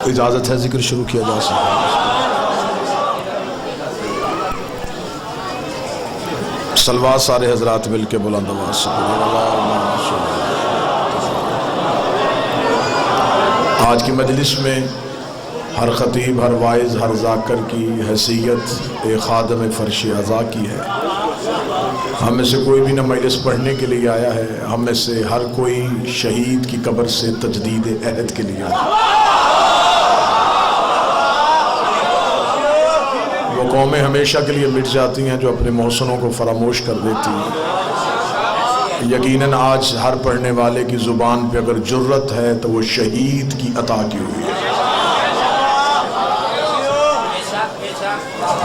اجازت ہے ذکر شروع کیا جا سکتا ہے؟ سلوات سارے حضرات مل کے بلند آواز سے آج کی مجلس میں ہر خطیب، ہر واعظ، ہر ذاکر کی حیثیت ایک خادم فرش عزا کی ہے۔ ہم میں سے کوئی بھی نہ مجلس پڑھنے کے لیے آیا ہے، ہم میں سے ہر کوئی شہید کی قبر سے تجدید عہد کے لیے آیا ہے۔ وہ قومیں ہمیشہ کے لیے مٹ جاتی ہیں جو اپنے محسنوں کو فراموش کر دیتی ہیں۔ یقیناً آج ہر پڑھنے والے کی زبان پہ اگر جرت ہے تو وہ شہید کی عطا کی ہوئی ہے۔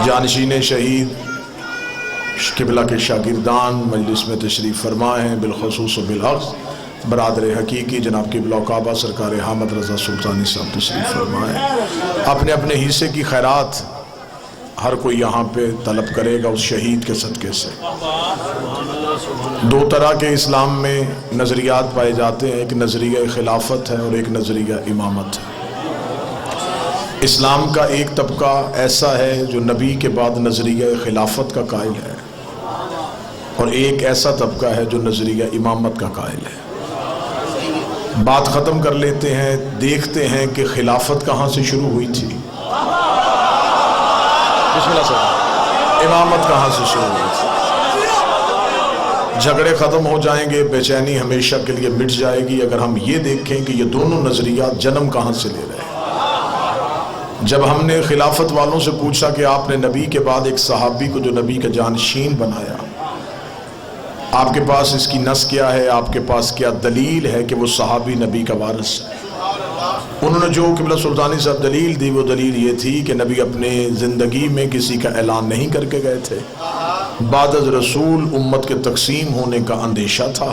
جانشین شہید قبلہ کے شاگردان مجلس میں تشریف فرمائے ہیں، بالخصوص و بالعکس برادر حقیقی جناب قبلہ و کعبہ سرکار حامد رضا سلطانی صاحب تشریف فرمائے ہیں۔ اپنے اپنے حصے کی خیرات ہر کوئی یہاں پہ طلب کرے گا اس شہید کے صدقے سے۔ دو طرح کے اسلام میں نظریات پائے جاتے ہیں، ایک نظریہ خلافت ہے اور ایک نظریہ امامت ہے۔ اسلام کا ایک طبقہ ایسا ہے جو نبی کے بعد نظریہ خلافت کا قائل ہے، اور ایک ایسا طبقہ ہے جو نظریہ امامت کا قائل ہے۔ بات ختم کر لیتے ہیں، دیکھتے ہیں کہ خلافت کہاں سے شروع ہوئی تھی، بسم اللہ صاحب، امامت کہاں سے شروع ہوئی تھی۔ جھگڑے ختم ہو جائیں گے، بے چینی ہمیشہ کے لیے مٹ جائے گی اگر ہم یہ دیکھیں کہ یہ دونوں نظریات جنم کہاں سے لے رہے ہیں۔ جب ہم نے خلافت والوں سے پوچھا کہ آپ نے نبی کے بعد ایک صحابی کو جو نبی کا جانشین بنایا، آپ کے پاس اس کی نص کیا ہے، آپ کے پاس کیا دلیل ہے کہ وہ صحابی نبی کا وارث ہے؟ انہوں نے جو قبلہ سلطانی صاحب دلیل دی، وہ دلیل یہ تھی کہ نبی اپنے زندگی میں کسی کا اعلان نہیں کر کے گئے تھے، بعد از رسول امت کے تقسیم ہونے کا اندیشہ تھا،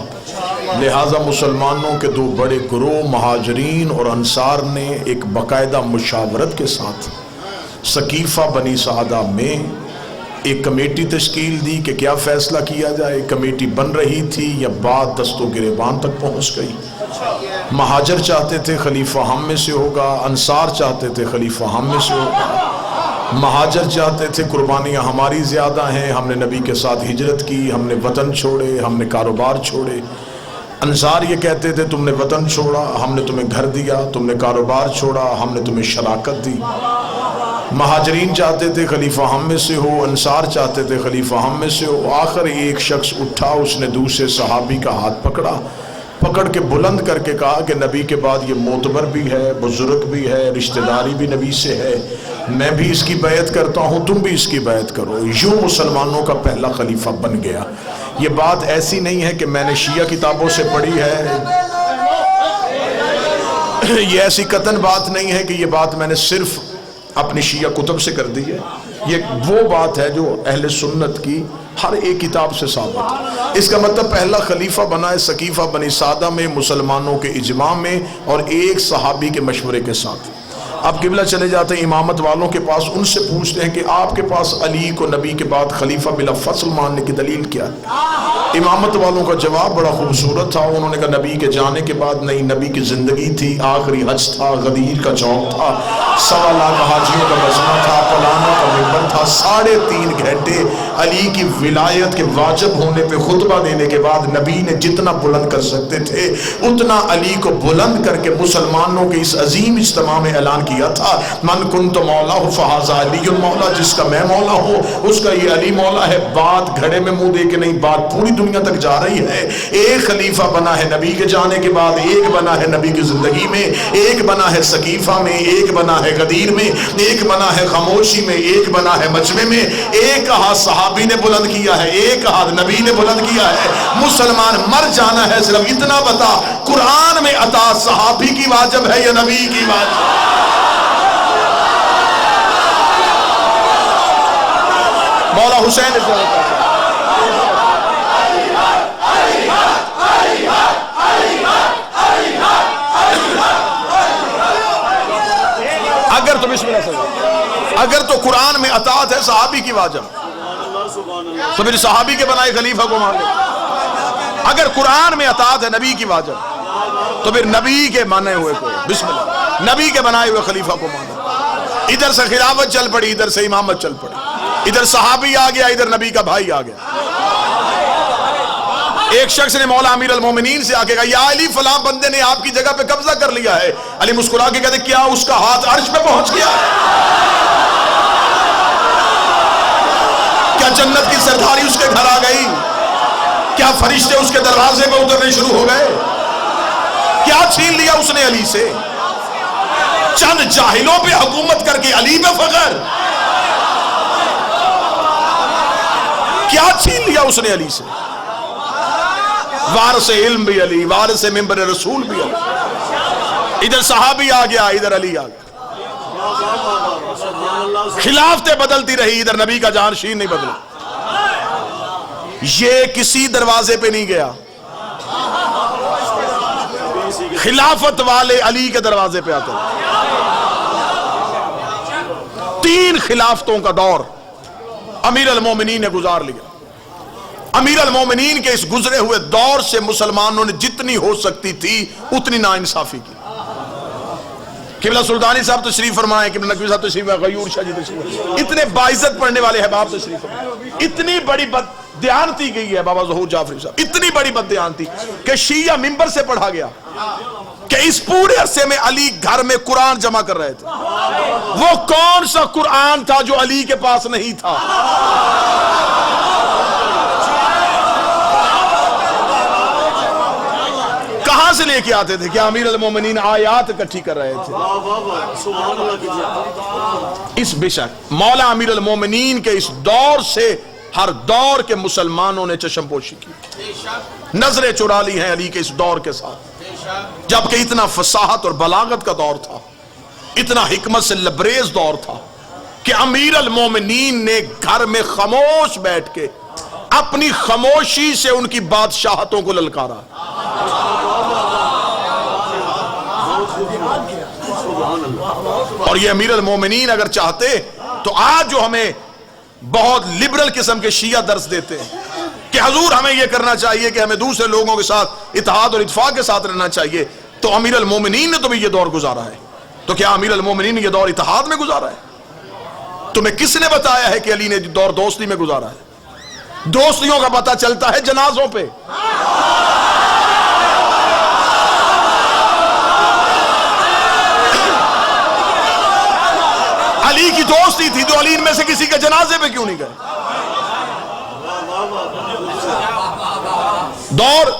لہٰذا مسلمانوں کے دو بڑے گروہ مہاجرین اور انصار نے ایک باقاعدہ مشاورت کے ساتھ ثقیفہ بنی سعدہ میں ایک کمیٹی تشکیل دی کہ کیا فیصلہ کیا جائے۔ کمیٹی بن رہی تھی یا بات دست و گریبان تک پہنچ گئی۔ مہاجر چاہتے تھے خلیفہ ہم میں سے ہوگا، انصار چاہتے تھے خلیفہ ہم میں سے ہوگا۔ مہاجر چاہتے تھے قربانیاں ہماری زیادہ ہیں، ہم نے نبی کے ساتھ ہجرت کی، ہم نے وطن چھوڑے، ہم نے کاروبار چھوڑے۔ انصار یہ کہتے تھے تم نے وطن چھوڑا، ہم نے تمہیں گھر دیا، تم نے کاروبار چھوڑا، ہم نے تمہیں شراکت دی۔ مہاجرین چاہتے تھے خلیفہ ہم میں سے ہو، انصار چاہتے تھے خلیفہ ہم میں سے ہو۔ آخر ایک شخص اٹھا، اس نے دوسرے صحابی کا ہاتھ پکڑ کے بلند کر کے کہا کہ نبی کے بعد یہ معتبر بھی ہے، بزرگ بھی ہے، رشتہ داری بھی نبی سے ہے، میں بھی اس کی بیعت کرتا ہوں، تم بھی اس کی بیعت کرو۔ یوں مسلمانوں کا پہلا خلیفہ بن گیا۔ یہ بات ایسی نہیں ہے کہ میں نے شیعہ کتابوں سے پڑھی ہے، یہ ایسی قطعاً بات نہیں ہے کہ یہ بات میں نے صرف اپنی شیعہ کتب سے کر دی ہے، یہ وہ بات ہے جو اہل سنت کی ہر ایک کتاب سے ثابت ہے۔ اس کا مطلب پہلا خلیفہ بنا ہے ثقیفہ بنی سعدہ میں، مسلمانوں کے اجماع میں اور ایک صحابی کے مشورے کے ساتھ۔ اب قبلہ چلے جاتے ہیں امامت والوں کے پاس، ان سے پوچھتے ہیں کہ آپ کے پاس علی کو نبی کے بعد خلیفہ بلا فصل ماننے کی دلیل کیا ہے؟ امامت والوں کا جواب بڑا خوبصورت تھا، انہوں نے کہا نبی کے جانے کے بعد نہیں، نبی کی زندگی تھی، آخری حج تھا، غدیر کا چوک تھا، 1.25 لاکھ حاجیوں کا مجمع تھا، پلانا کا منبر تھا، 3.5 گھنٹے علی کی ولایت کے واجب ہونے پہ خطبہ دینے کے بعد نبی نے جتنا بلند کر سکتے تھے اتنا علی کو بلند کر کے مسلمانوں کے اس عظیم اجتماع میں اعلان کیا تھا، من کنت مولا فہذا علی مولا، جس کا میں مولا ہوں اس کا یہ علی مولا ہے۔ بات گھڑے میں منہ دے کے نہیں، بات پوری دنیا تک جا رہی ہے۔ ایک خلیفہ بنا ہے نبی کے جانے کے بعد، ایک بنا ہے نبی کی زندگی میں، ایک بنا ہے ثقیفہ میں، ایک بنا ہے غدیر میں، ایک بنا ہے خاموشی میں، ایک بنا ہے مجمع میں۔ ایک ہاتھ صحابی نے بلند کیا ہے، ایک ہاتھ نبی نے بلند کیا ہے۔ مسلمان مر جانا ہے، صرف اتنا بتا قرآن میں اطاعت صحابی کی واجب ہے یا نبی کی واجب؟ مولا حسین اگر تو بسم اللہ سے اگر تو قرآن میں اطاعت ہے صحابی کی واجب تو پھر صحابی کے بنائے خلیفہ کو مان لے۔ اگر قرآن میں اطاعت ہے نبی کی واجب تو پھر نبی کے مانے ہوئے کو بسم اللہ۔ نبی کے بنائے ہوئے خلیفہ کو مانا. ادھر سے خلافت چل پڑی، ادھر سے امامت چل پڑی، ادھر صحابی آ گیا، ادھر نبی کا بھائی آ گیا. ایک شخص نے مولا امیر المومنین سے آ کے کہا یا علی فلاں بندے نے آپ کی جگہ پہ قبضہ کر لیا ہے. علی مسکرا کے کہتے کیا اس کا ہاتھ عرش پہ پہنچ گیا؟ کیا جنت کی سرداری اس کے گھر آ گئی؟ کیا فرشتے اس کے دروازے پہ اترنے شروع ہو گئے؟ کیا چھین لیا اس نے علی سے؟ چند جاہلوں پہ حکومت کر کے علی پہ فخر؟ کیا چھین لیا اس نے علی سے؟ وارث علم بھی علی، وارث ممبر رسول بھی علی. ادھر صحابی آ گیا، ادھر علی آ گیا. خلافتیں بدلتی رہی، ادھر نبی کا جانشین نہیں بدلا. یہ کسی دروازے پہ نہیں گیا، خلافت والے علی کے دروازے پہ آتے. 3 خلافتوں کا دور امیر المومنین نے گزار لیا. امیر المومنین کے اس گزرے ہوئے دور سے مسلمانوں نے جتنی ہو سکتی تھی اتنی ناانصافی کی. قبلہ سلطانی صاحب تشریف فرمائے، قبلہ نقوی صاحب تشریف فرمائے، غیور شاہ جی تشریف فرمائے، اتنے باعزت پڑھنے والے احباب تشریف فرمائے. اتنی بڑی بددیانتی گئی ہے بابا ظہور جعفری صاحب، اتنی بڑی بددیانتی کہ شیعہ ممبر سے پڑھا گیا کہ اس پورے عرصے میں علی گھر میں قرآن جمع کر رہے تھے. وہ کون سا قرآن تھا جو علی کے پاس نہیں تھا؟ کہاں سے لے کے آتے تھے؟ کہ امیر المومنین آیات اکٹھی کر رہے تھے. اس بے شک مولا امیر المومنین کے اس دور سے ہر دور کے مسلمانوں نے چشم پوشی کی، نظریں چرا لی ہیں علی کے اس دور کے ساتھ. جبکہ اتنا فصاحت اور بلاغت کا دور تھا، اتنا حکمت سے لبریز دور تھا کہ امیر المومنین نے گھر میں خاموش بیٹھ کے اپنی خاموشی سے ان کی بادشاہتوں کو للکارا. اور یہ امیر المومنین اگر چاہتے تو آج جو ہمیں بہت لبرل قسم کے شیعہ درس دیتے ہیں کہ حضور ہمیں یہ کرنا چاہیے کہ ہمیں دوسرے لوگوں کے ساتھ اتحاد اور اتفاق کے ساتھ رہنا چاہیے، تو امیر المومنین نے تو بھی یہ دور گزارا ہے. تو کیا امیر المومنین نے یہ دور اتحاد میں گزارا ہے؟ تمہیں کس نے بتایا ہے کہ علی نے دور دوستی میں گزارا ہے؟ دوستیوں کا پتہ چلتا ہے جنازوں پہ. علی کی دوستی تھی تو علی ان میں سے کسی کے جنازے پہ کیوں نہیں گئے؟ دور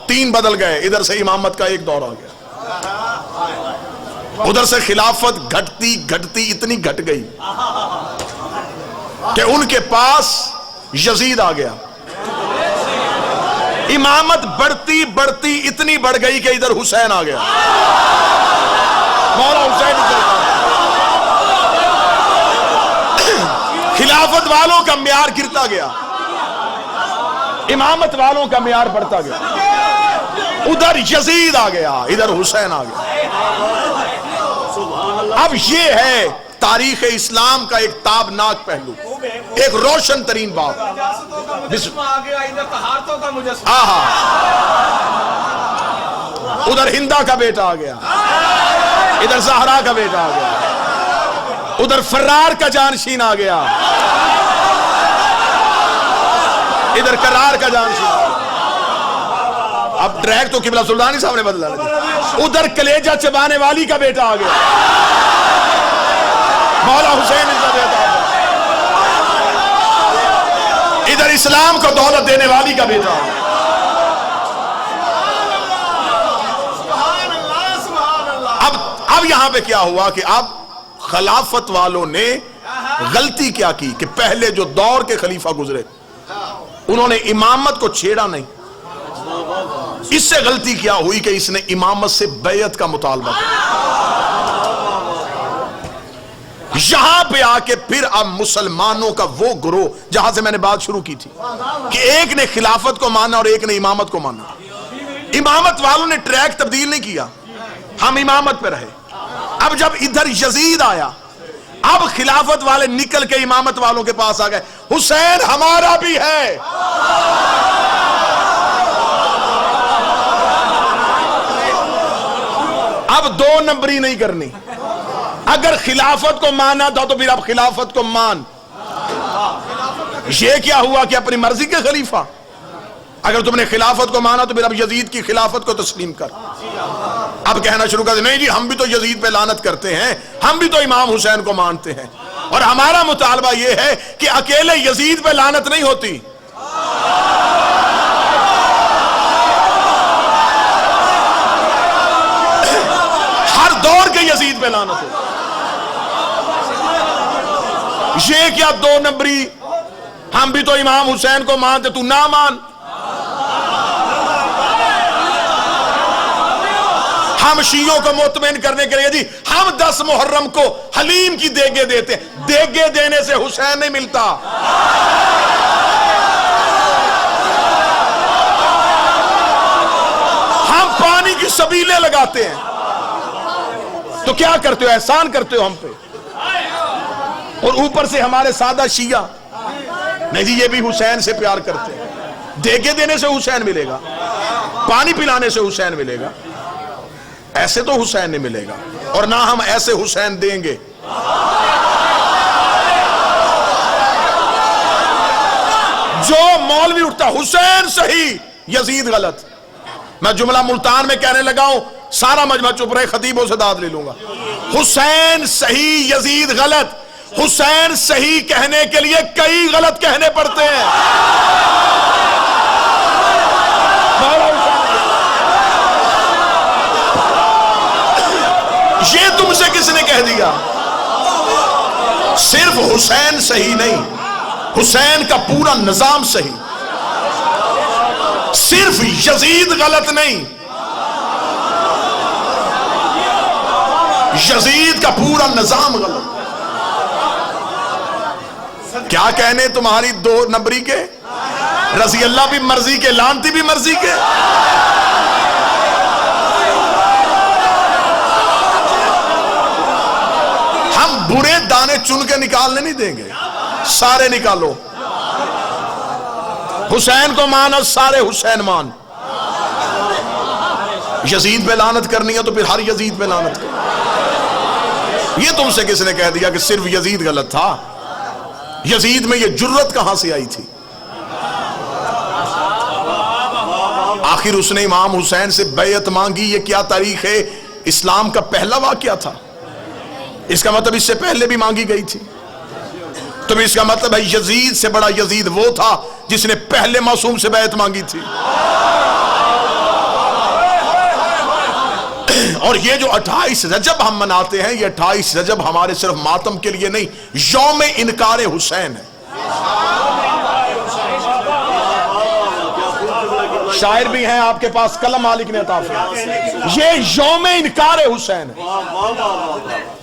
3 بدل گئے. ادھر سے امامت کا ایک دور آ گیا، ادھر سے خلافت گھٹتی گھٹتی اتنی گھٹ گئی کہ ان کے پاس یزید آ گیا. امامت بڑھتی بڑھتی اتنی بڑھ گئی کہ ادھر حسین آ گیا، مولا حسین ادھر آ گیا. خلافت والوں کا معیار گرتا گیا، امامت والوں کا معیار بڑھتا گیا. ادھر یزید آ گیا، ادھر حسین آ گیا. اب یہ ہے تاریخ اسلام کا ایک تابناک پہلو، ایک روشن ترین بات. ادھر ہندا کا بیٹا آ گیا، ادھر زہرا کا بیٹا آ گیا، ادھر فرار کا جانشین آ گیا، ادھر کرار کا جانشین آ گیا. اب ٹریک تو قبلہ سلطانی صاحب نے بدلا. ادھر کلیجہ چبانے والی کا بیٹا آ گیا، مولا حسین کا بیٹا آ گیا. ادھر اسلام کو دولت دینے والی کا بیٹا آ گیا. اب یہاں پہ کیا ہوا کہ اب خلافت والوں نے غلطی کیا کی کہ پہلے جو دور کے خلیفہ گزرے انہوں نے امامت کو چھیڑا نہیں. اس سے غلطی کیا ہوئی کہ اس نے امامت سے بیعت کا مطالبہ کیا. یہاں پہ آ کے پھر اب مسلمانوں کا وہ گروہ جہاں سے میں نے بات شروع کی تھی کہ ایک نے خلافت کو مانا اور ایک نے امامت کو مانا. امامت والوں نے ٹریک تبدیل نہیں کیا، ہم امامت پہ رہے. اب جب ادھر یزید آیا اب خلافت والے نکل کے امامت والوں کے پاس آ گئے، حسین ہمارا بھی ہے. اب دو نمبری نہیں کرنی. اگر خلافت کو مانا تھا تو پھر اب خلافت کو مان. یہ کیا ہوا کہ اپنی مرضی کے خلیفہ؟ اگر تم نے خلافت کو مانا تو پھر اب یزید کی خلافت کو تسلیم کر. اب کہنا شروع کر دے نہیں جی ہم بھی تو یزید پہ لعنت کرتے ہیں, ہم بھی تو امام حسین کو مانتے ہیں, اور ہمارا مطالبہ یہ ہے کہ اکیلے یزید پہ لعنت نہیں ہوتی, ہر دور کے یزید پہ لعنت ہوتی. یہ کیا دو نمبری, ہم بھی تو امام حسین کو مانتے تو نہ مان. ہم شیعوں کو مطمئن کرنے کے لیے جی ہم 10 محرم کو حلیم کی دیگے دیتے ہیں. دیگے دینے سے حسین نہیں ملتا. ہم پانی کی سبیلیں لگاتے ہیں. تو کیا کرتے ہو, احسان کرتے ہو ہم پہ, اور اوپر سے ہمارے سادہ شیعہ نہیں جی یہ بھی حسین سے پیار کرتے ہیں. دیگے دینے سے حسین ملے گا, پانی پلانے سے حسین ملے گا, ایسے تو حسین نہیں ملے گا, اور نہ ہم ایسے حسین دیں گے. جو مولوی اٹھتا حسین صحیح یزید غلط, میں جملہ ملتان میں کہنے لگا ہوں, سارا مجمع چپ رہے, خطیبوں سے داد لے لوں گا. حسین صحیح یزید غلط. حسین صحیح کہنے کے لیے کئی غلط کہنے پڑتے ہیں. یہ تم سے کس نے کہہ دیا؟ صرف حسین صحیح نہیں, حسین کا پورا نظام صحیح. صرف یزید غلط نہیں, یزید کا پورا نظام غلط. کیا کہنے تمہاری دو نمبری کے, رضی اللہ بھی مرضی کے, لانتی بھی مرضی کے. ہم برے دانے چن کے نکالنے نہیں دیں گے, سارے نکالو. حسین کو مان اور سارے حسین مان. یزید پہ لعنت کرنی ہے تو پھر ہر یزید پہ لعنت کرنی. یہ تم سے کس نے کہہ دیا کہ صرف یزید غلط تھا؟ یزید میں یہ جرت کہاں سے آئی تھی؟ آخر اس نے امام حسین سے بیعت مانگی, یہ کیا تاریخ ہے؟ اسلام کا پہلا واقعہ تھا. اس کا مطلب اس سے پہلے بھی مانگی گئی تھی. تو اس کا مطلب ہے یزید سے بڑا یزید وہ تھا جس نے پہلے معصوم سے بیعت مانگی تھی. اور یہ جو 28 رجب ہم مناتے ہیں, یہ 28 رجب ہمارے صرف ماتم کے لیے نہیں, یوم انکار حسین ہے. شاعر بھی ہیں آپ کے پاس, قلم مالک نے عطا فرمایا. یہ یوم انکار حسین ہے.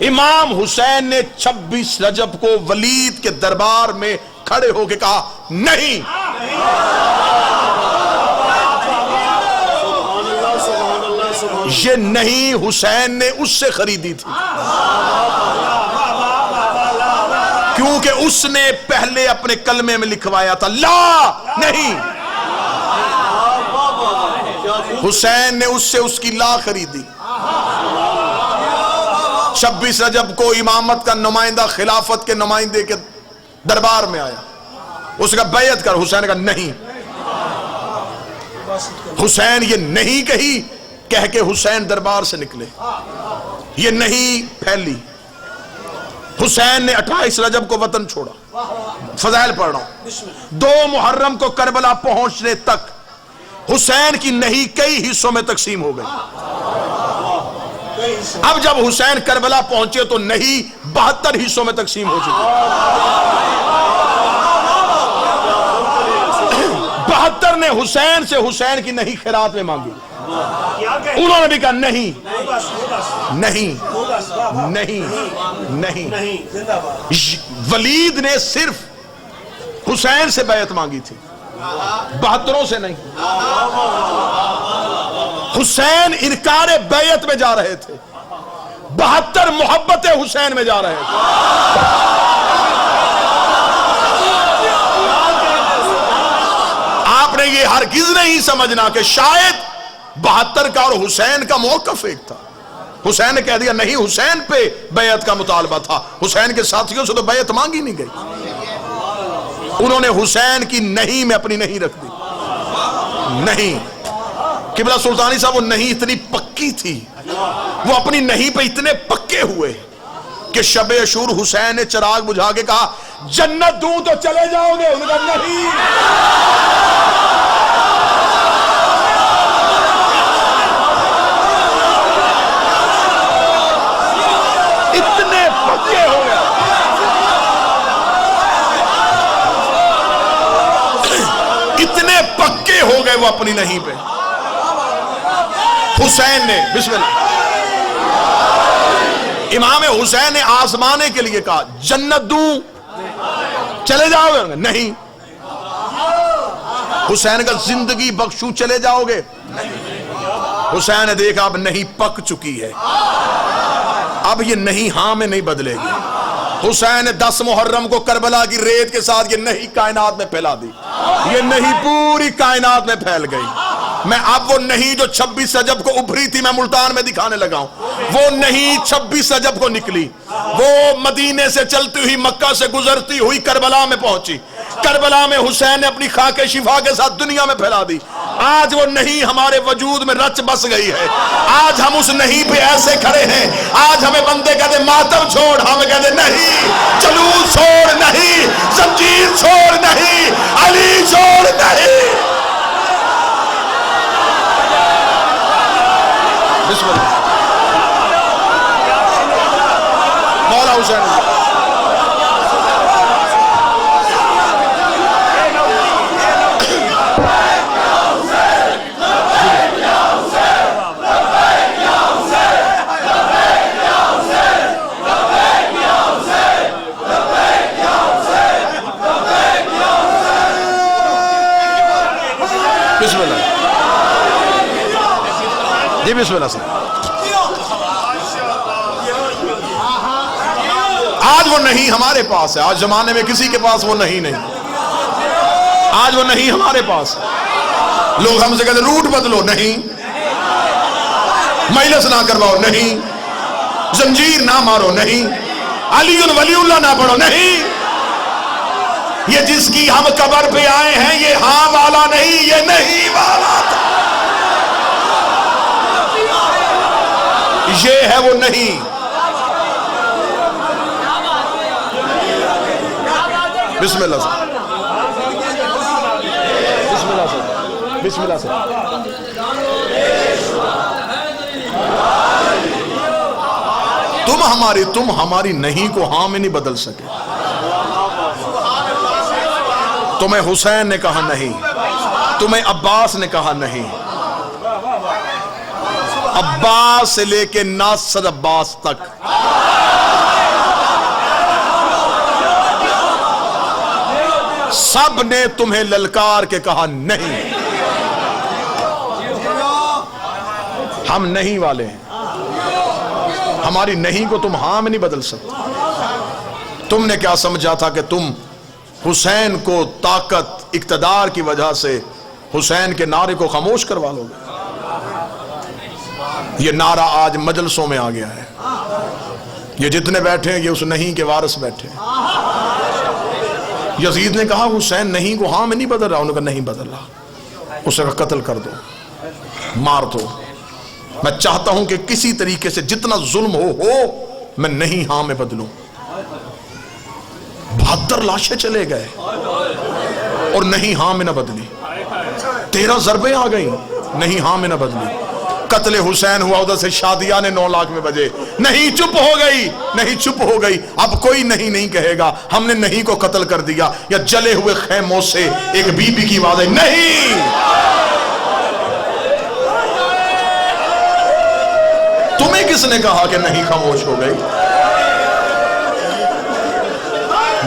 امام حسین نے 26 رجب کو ولید کے دربار میں کھڑے ہو کے کہا نہیں. یہ نہیں حسین نے اس سے خریدی تھی, کیونکہ اس نے پہلے اپنے کلمے میں لکھوایا تھا لا نہیں. حسین نے اس سے اس کی لا خریدی. 26 رجب کو امامت کا نمائندہ خلافت کے نمائندے کے دربار میں آیا, اس کا بیعت کر. حسین کا نہیں. حسین یہ نہیں کہی, کہہ کے حسین دربار سے نکلے. یہ نہیں پھیلی. حسین نے 28 رجب کو وطن چھوڑا. فضائل پڑھ رہا ہوں. 2 محرم کو کربلا پہنچنے تک حسین کی نہیں کئی حصوں میں تقسیم ہو گئی. اب جب حسین کربلا پہنچے تو نہیں 72 حصوں میں تقسیم ہو چکی. 72 نے حسین سے حسین کی نہیں خیرات میں مانگی. انہوں نے بھی کہا نہیں نہیں نہیں نہیں. ولید نے صرف حسین سے بیعت مانگی تھی, 72 سے نہیں. حسین انکار بیعت میں جا رہے تھے, 72 محبت حسین میں جا رہے تھے. آپ نے یہ ہرگز نہیں سمجھنا کہ شاید 72 کا اور حسین کا موقف ایک تھا. حسین نے کہہ دیا نہیں، حسین پہ بیعت کا مطالبہ تھا، حسین کے ساتھیوں سے تو بیعت مانگی نہیں گئی۔ انہوں نے حسین کی نہیں میں اپنی نہیں رکھ دی۔ نہیں، قبلہ سلطانی صاحب وہ نہیں اتنی پکی تھی، وہ اپنی نہیں پہ اتنے پکے ہوئے کہ شب عاشور حسین نے چراغ بجھا کے کہا جنت دوں تو چلے جاؤ گے؟ انہوں نے کہا نہیں۔ اتنے پکے ہو گئے، اتنے پکے ہو گئے وہ اپنی نہیں پہ۔ حسین نے بسم اللہ، امام حسین نے آزمانے کے لیے کہا جنت دوں چلے جاؤ گے؟ نہیں۔ حسین کا زندگی بخشوں چلے جاؤ گے؟ حسین نے دیکھا اب نہیں پک چکی ہے، اب یہ نہیں ہاں میں نہیں بدلے گی۔ حسین نے 10 محرم کو کربلا کی ریت کے ساتھ یہ نہیں کائنات میں پھیلا دی، یہ نہیں پوری کائنات میں پھیل گئی۔ میں اب وہ نہیں جو 26 رجب کو ابھری تھی میں ملتان میں دکھانے لگا ہوں، وہ نہیں 26 رجب کو نکلی، وہ مدینے سے چلتی ہوئی مکہ سے گزرتی ہوئی کربلا میں پہنچی، کربلا میں حسین نے اپنی خاک شفا کے ساتھ دنیا میں پھیلا دی۔ آج وہ نہیں ہمارے وجود میں رچ بس گئی ہے، آج ہم اس نہیں پہ ایسے کھڑے ہیں۔ آج ہمیں بندے کہتے ماتم چھوڑ، ہمیں کہتے نہیں، جلوس چھوڑ نہیں، زنجیر چھوڑ نہیں، علی چھوڑ نہیں۔ بسم اللہ، مولا حسین بسم اللہ جی، بسم اللہ صاحب۔ آج وہ نہیں ہمارے پاس ہے، آج زمانے میں کسی کے پاس وہ نہیں، آج وہ نہیں ہمارے پاس۔ لوگ ہم سے کہتے روٹ بدلو، نہیں، مجلس نہ کرواؤ، نہیں، زنجیر نہ مارو، نہیں، علی ولی اللہ نہ پڑھو، نہیں، یہ جس کی ہم قبر پہ آئے ہیں یہ ہاں والا نہیں، یہ نہیں والا تھا، یہ ہے وہ نہیں۔ بسم اللہ سے، بسم اللہ سے، بسم اللہ سے۔ تم ہماری نہیں کو ہاں میں نہیں بدل سکے۔ تمہیں حسین نے کہا نہیں، تمہیں عباس نے کہا نہیں، عباس سے لے کے ناصر عباس تک سب نے تمہیں للکار کے کہا نہیں، ہم نہیں والے ہیں، ہماری نہیں کو تم ہاں میں نہیں بدل سکتے۔ تم نے کیا سمجھا تھا کہ تم حسین کو طاقت اقتدار کی وجہ سے حسین کے نعرے کو خاموش کروا لو گے؟ یہ نعرہ آج مجلسوں میں آ گیا ہے، یہ جتنے بیٹھے ہیں یہ اس نہیں کے وارث بیٹھے ہیں۔ یزید نے کہا حسین نہیں کو ہاں میں نہیں بدل رہا، انہوں نے کہا نہیں بدل رہا، اسے کہا قتل کر دو، مار دو۔ میں چاہتا ہوں کہ کسی طریقے سے جتنا ظلم ہو میں نہیں ہاں میں بدلوں۔ 72 لاشیں چلے گئے اور نہیں ہاں میں نہ بدلی، 13 ضربیں آ گئیں، نہیں ہاں میں نہ بدلی۔ قتل حسین ہوا، ادھر سے شادیاں نے 9 لاکھ میں بجے، نہیں چپ ہو گئی، نہیں چپ ہو گئی۔ اب کوئی نہیں کہے گا ہم نے نہیں کو قتل کر دیا، یا جلے ہوئے خیموں سے ایک بی بی کی آواز آئی نہیں۔ تمہیں کس نے کہا کہ نہیں خاموش ہو گئی؟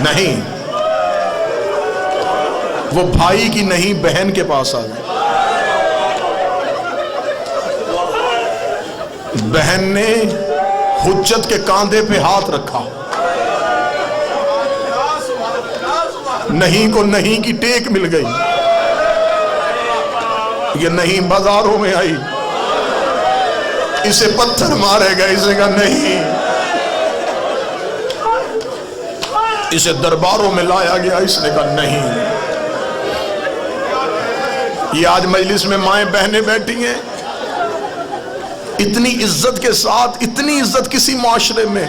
نہیں، وہ بھائی کی نہیں بہن کے پاس آ گئی، بہن نے حجت کے کاندھے پہ ہاتھ رکھا، نہیں کو نہیں کی ٹیک مل گئی، یہ نہیں بازاروں میں آئی، اسے پتھر مارے گا، اسے کہا نہیں. اسے درباروں میں لایا گیا، اس نے کہا نہیں. یہ آج مجلس میں مائیں بہنیں بیٹھی ہیں، اتنی عزت کے ساتھ، اتنی عزت کسی معاشرے میں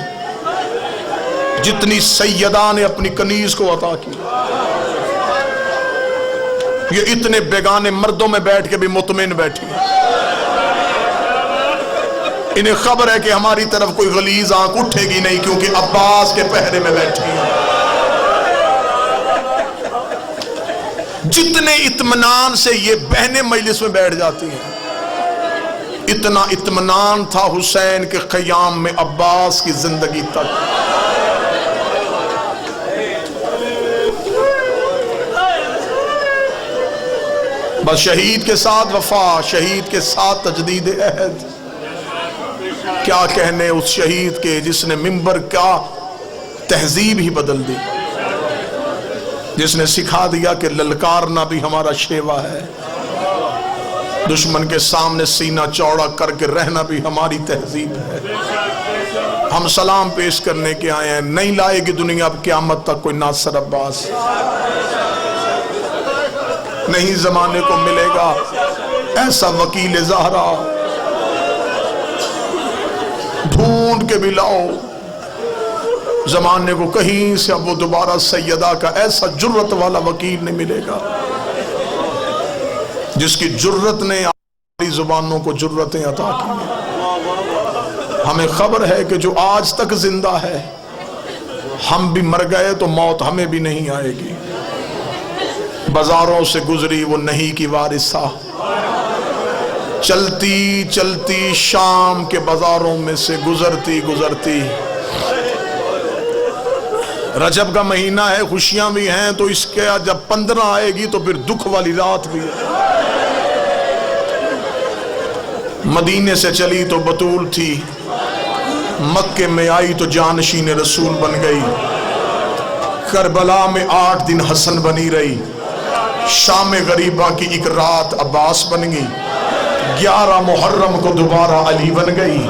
جتنی سیدہ نے اپنی کنیز کو عطا کی. یہ اتنے بیگانے مردوں میں بیٹھ کے بھی مطمئن بیٹھی ہیں. انہیں خبر ہے کہ ہماری طرف کوئی غلیظ آنکھ اٹھے گی نہیں، کیونکہ عباس کے پہرے میں بیٹھی ہیں. جتنے اطمینان سے یہ بہنیں مجلس میں بیٹھ جاتی ہیں، اتنا اطمینان تھا حسین کے قیام میں عباس کی زندگی تک. بس شہید کے ساتھ وفا، شہید کے ساتھ تجدید عہد. کیا کہنے اس شہید کے جس نے منبر کا تہذیب ہی بدل دی، جس نے سکھا دیا کہ للکارنا بھی ہمارا شیوا ہے، دشمن کے سامنے سینہ چوڑا کر کے رہنا بھی ہماری تہذیب ہے. ہم سلام پیش کرنے کے آئے ہیں. نہیں لائے گی دنیا اب قیامت تک کوئی ناصر عباس، نہیں زمانے کو ملے گا ایسا وکیل زہرا. ڈھونڈ کے بھی لاؤ، زمانے کو کہیں سے اب وہ دوبارہ سیدہ کا ایسا جرت والا وکیل نہیں ملے گا جس کی جرت نے ہماری زبانوں کو جرتیں عطا کی. ہمیں خبر ہے کہ جو آج تک زندہ ہے، ہم بھی مر گئے تو موت ہمیں بھی نہیں آئے گی. بازاروں سے گزری وہ نہیں کی وارثہ، چلتی چلتی شام کے بازاروں میں سے گزرتی گزرتی. رجب کا مہینہ ہے، خوشیاں بھی ہیں، تو اس کے جب 15 آئے گی تو پھر دکھ والی رات بھی ہے. مدینے سے چلی تو بطول تھی، مکے میں آئی تو جانشین رسول بن گئی. کربلا میں 8 دن حسن بنی رہی، شام غریبہ کی ایک رات عباس بن گئی. 11 محرم کو دوبارہ علی بن گئی.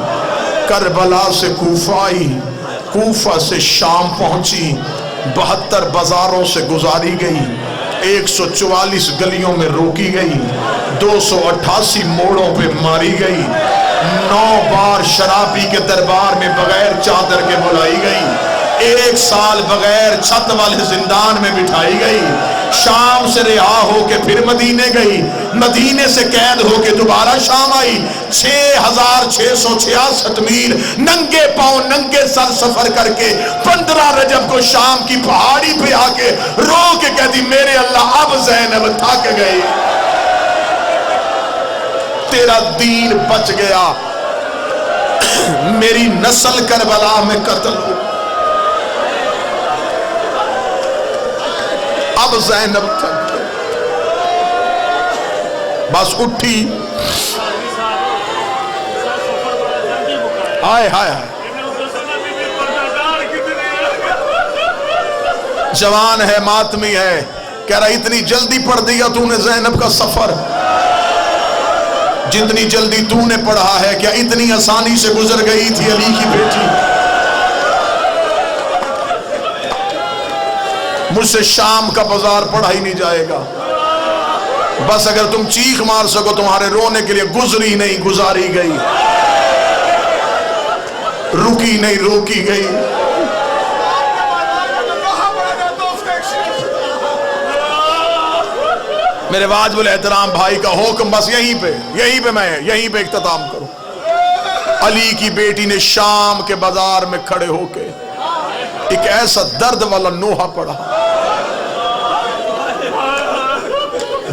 کربلا سے کوفہ آئی، کوفہ سے شام پہنچی، 72 بازاروں سے گزاری گئی، 144 گلیوں میں روکی گئی، 288 موڑوں پہ ماری گئی، 9 بار شرابی کے دربار میں بغیر چادر کے بلائی گئی، 1 سال بغیر چھت والے زندان میں بٹھائی گئی. شام سے رہا ہو کے پھر مدینے گئی، مدینے سے قید ہو کے دوبارہ شام آئی. 6666 میل ننگے پاؤں ننگے سر سفر کر کے 15 رجب کو شام کی پہاڑی پہ آ کے رو کے کہتی میرے اللہ اب زینب تھک گئی، تیرا دین بچ گیا، میری نسل کربلا میں قتل ہو. اب زینب تھک گئی، بس اٹھی، آئے ہائے ہائے، جوان ہے ماتمی ہے، کہہ رہا اتنی جلدی پڑھ دیا تو نے زینب کا سفر، جتنی جلدی تو نے پڑھا ہے کیا اتنی آسانی سے گزر گئی تھی علی کی بیٹی. مجھ سے شام کا بازار پڑھا ہی نہیں جائے گا. بس اگر تم چیخ مار سکو تمہارے رونے کے لیے گزری نہیں گزاری گئی، رکی نہیں روکی گئی. میرے واجب الاحترام بھائی کا حکم بس یہیں پہ میں اختتام کروں. علی کی بیٹی نے شام کے بازار میں کھڑے ہو کے ایک ایسا درد والا نوحہ پڑھا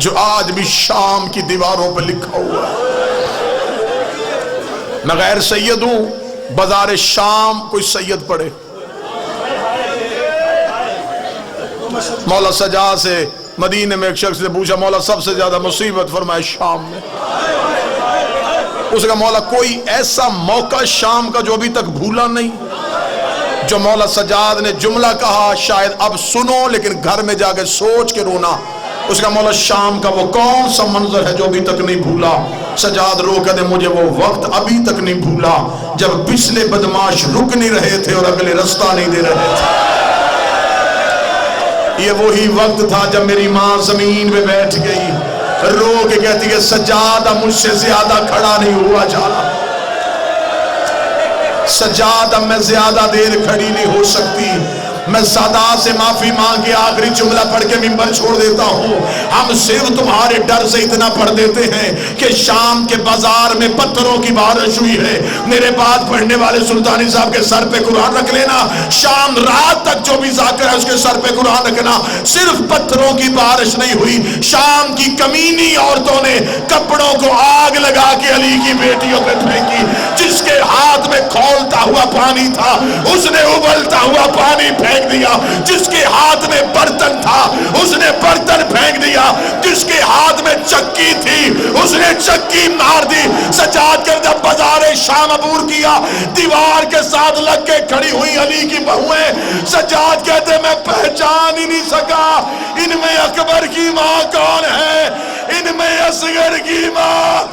جو آج بھی شام کی دیواروں پہ لکھا ہوا ہے. میں غیر سید ہوں، بازار شام کوئی سید پڑھے. مولا سجاد سے مدینے میں ایک شخص نے پوچھا مولا سب سے زیادہ مصیبت، فرمایا شام میں. اس کا مولا کوئی ایسا موقع شام کا جو ابھی تک بھولا نہیں. جو مولا سجاد نے جملہ کہا شاید اب سنو لیکن گھر میں جا کے سوچ کے رونا. اس کا مولا شام کا وہ کون سا منظر ہے جو ابھی تک نہیں بھولا؟ سجاد رو کہتے مجھے وہ وقت ابھی تک نہیں بھولا جب پچھلے بدماش رک نہیں رہے تھے اور اگلے رستہ نہیں دے رہے تھے۔ یہ وہی وقت تھا جب میری ماں زمین پہ بیٹھ گئی، رو کے کہتی ہے سجادہ مجھ سے زیادہ کھڑا نہیں ہوا جانا، سجادہ میں زیادہ دیر کھڑی نہیں ہو سکتی، میں صدا سے معافی مانگ کے آخری جملہ پڑھ کے منبر چھوڑ دیتا ہوں۔ ہم صرف تمہارے ڈر سے اتنا پڑھ دیتے ہیں کہ شام کے بازار میں پتھروں کی بارش ہوئی ہے، میرے بعد پڑھنے والے سلطانی صاحب کے سر پہ قرآن رکھ لینا، شام رات تک جو بھی ذاکر ہے اس کے سر پہ قرآن رکھنا۔ صرف پتھروں کی بارش نہیں ہوئی، شام کی کمینی عورتوں نے کپڑوں کو آگ لگا کے علی کی بیٹیوں پہ پھینکی، جس کے ہاتھ میں کھولتا ہوا پانی تھا اس نے ابلتا ہوا پانی پھینک دیا، جس کے ہاتھ میں برتن تھا اس نے برتن پھینک دیا، جس کے ہاتھ میں چکی تھی اس نے چکی مار دی۔ سجاد کر جب بازار شام عبور کیا، دیوار کے ساتھ لگ کے کھڑی ہوئی علی کی بہویں، سجاد کہتے میں پہچان ہی نہیں سکا ان میں اکبر کی ماں کون ہے، ان میں اصغر کی ماں